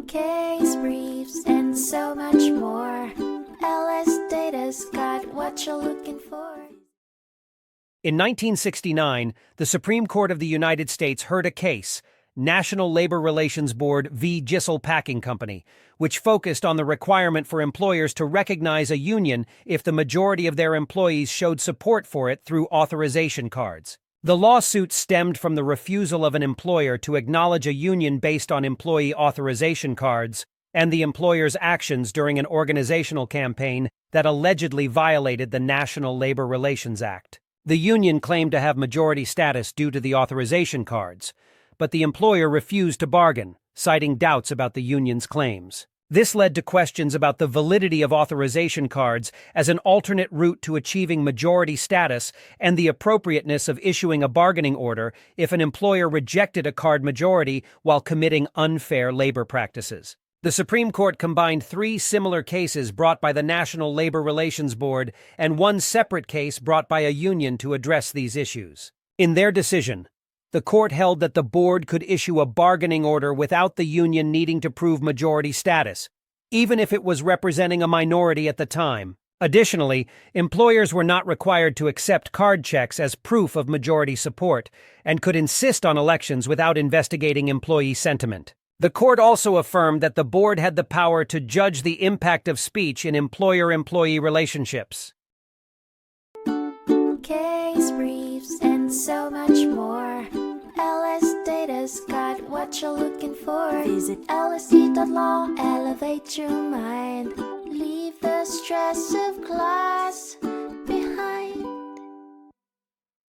case briefs, and so much more. LSData's got what you're looking for. In 1969, the Supreme Court of the United States heard a case, National Labor Relations Board v. Gissel Packing Company, which focused on the requirement for employers to recognize a union if the majority of their employees showed support for it through authorization cards. The lawsuit stemmed from the refusal of an employer to acknowledge a union based on employee authorization cards and the employer's actions during an organizational campaign that allegedly violated the National Labor Relations Act. The union claimed to have majority status due to the authorization cards, but the employer refused to bargain, citing doubts about the union's claims. This led to questions about the validity of authorization cards as an alternate route to achieving majority status and the appropriateness of issuing a bargaining order if an employer rejected a card majority while committing unfair labor practices. The Supreme Court combined 3 similar cases brought by the National Labor Relations Board and one separate case brought by a union to address these issues. In their decision, the court held that the board could issue a bargaining order without the union needing to prove majority status, even if it was representing a minority at the time. Additionally, employers were not required to accept card checks as proof of majority support and could insist on elections without investigating employee sentiment. The court also affirmed that the board had the power to judge the impact of speech in employer-employee relationships. Case briefs, and so much more. LSData's got what you're looking for. Visit lsd.law, elevate your mind. Leave the stress of class.